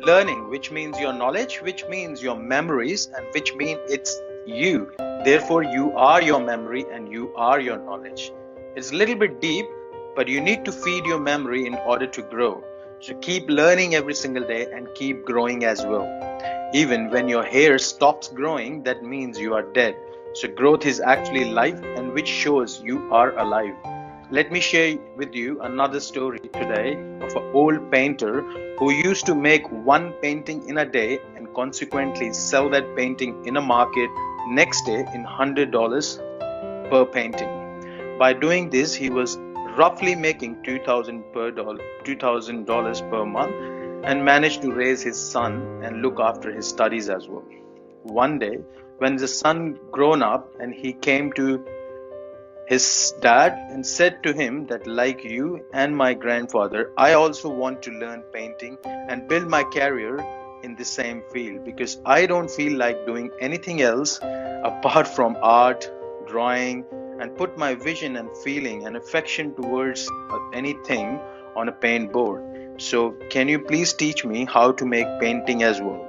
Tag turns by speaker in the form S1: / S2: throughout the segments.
S1: Learning, which means your knowledge, which means your memories, and which means it's you. Therefore, you are your memory and you are your knowledge. It's a little bit deep, but you need to feed your memory in order to grow. So keep learning every single day and keep growing as well. Even when your hair stops growing, that means you are dead. So growth is actually life, and which shows you are alive. Let me share with you another story today of an old painter who used to make one painting in a day and consequently sell that painting in a market next day in $100 per painting. By doing this, he was roughly making $2,000 per month and managed to raise his son and look after his studies as well. One day, when the son grown up and he came to his dad and said to him that, like you and my grandfather, I also want to learn painting and build my career in the same field because I don't feel like doing anything else apart from art, drawing, and put my vision and feeling and affection towards anything on a paint board. So can you please teach me how to make painting as well?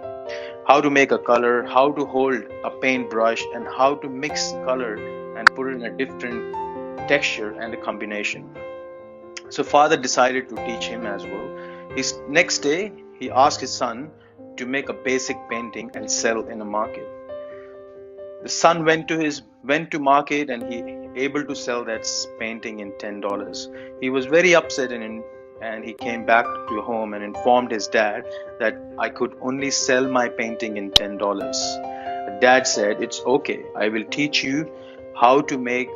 S1: How to make a color, how to hold a paintbrush, and how to mix color and put in a different texture and a combination. So father decided to teach him as well. His next day, he asked his son to make a basic painting and sell in a market. The son went to market and he able to sell that painting in $10. He was very upset and he came back to home and informed his dad that I could only sell my painting in $10. Dad said, it's okay, I will teach you how to make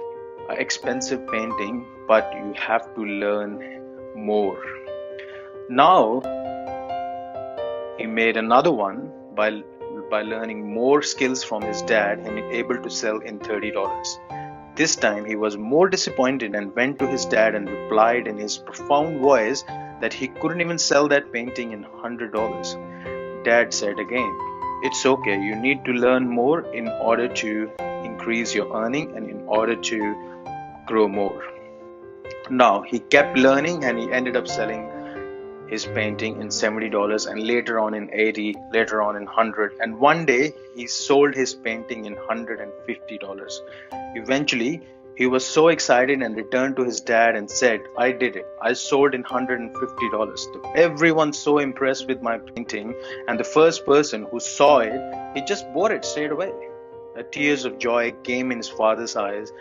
S1: an expensive painting, but you have to learn more. Now he made another one by learning more skills from his dad and able to sell in $30. This time he was more disappointed and went to his dad and replied in his profound voice that he couldn't even sell that painting in $100. Dad said again, it's okay, you need to learn more in order to increase your earning and in order to grow more. Now he kept learning and he ended up selling his painting in $70 and later on in $80, later on in $100, and one day he sold his painting in $150. Eventually he was so excited and returned to his dad and said, I did it, I sold in $150. Everyone's so impressed with my painting, and the first person who saw it, he just bought it straight away. Tears of joy came in his father's eyes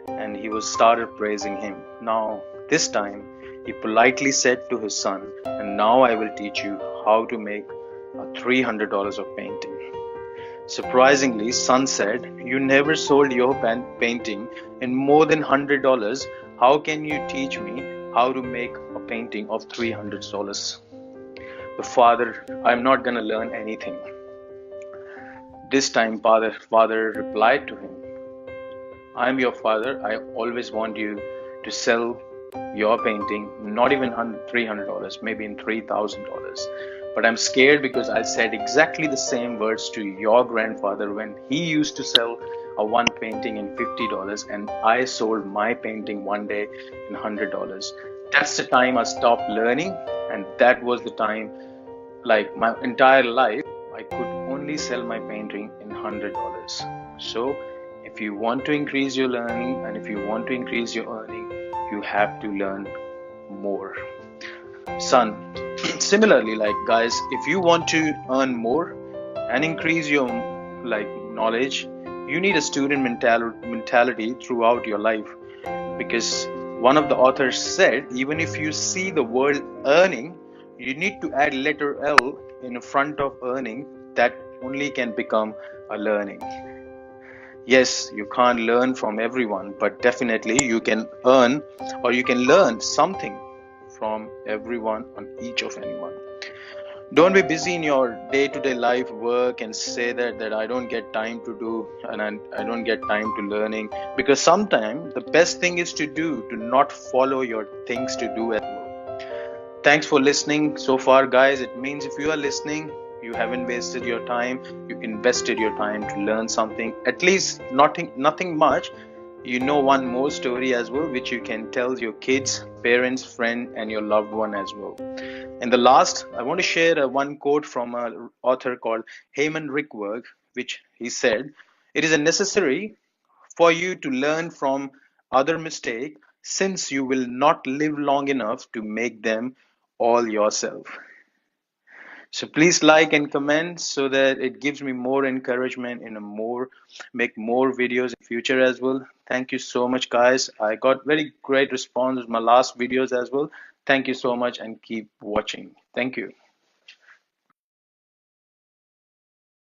S1: and he was started praising him. Now this time he politely said to his son, and now I will teach you how to make $300 of painting. Surprisingly, son said, you never sold your painting in more than $100. How can you teach me how to make a painting of $300? The father, I'm not going to learn anything. This time father replied to him, I'm your father. I always want you to sell your painting, not even $300, maybe in $3,000. But I'm scared because I said exactly the same words to your grandfather when he used to sell a one painting in $50 and I sold my painting one day in $100. That's the time I stopped learning, and that was the time, like my entire life, I could only sell my painting in $100. So if you want to increase your learning and if you want to increase your earning, you have to learn more. Son, similarly, like guys, if you want to earn more and increase your knowledge, you need a student mentality throughout your life, because one of the authors said, even if you see the word earning, you need to add letter L in front of earning. That only can become a learning. Yes, you can't learn from everyone, but definitely you can earn or you can learn something from everyone on each of anyone. Don't be busy in your day-to-day life work and say that I don't get time to do and I don't get time to learning, because sometimes the best thing is to not follow your things to do at work. Thanks for listening so far, guys. It means if you are listening, you haven't wasted your time. You invested your time to learn something, at least nothing much. You know one more story as well, which you can tell your kids, parents, friend, and your loved one as well. And the last, I want to share one quote from an author called Heyman Rickberg, which he said, "It is necessary for you to learn from other mistakes, since you will not live long enough to make them all yourself." So please like and comment so that it gives me more encouragement in a more make more videos in future as well. Thank you so much, guys. I got very great response with my last videos as well. Thank you so much and keep watching. Thank you.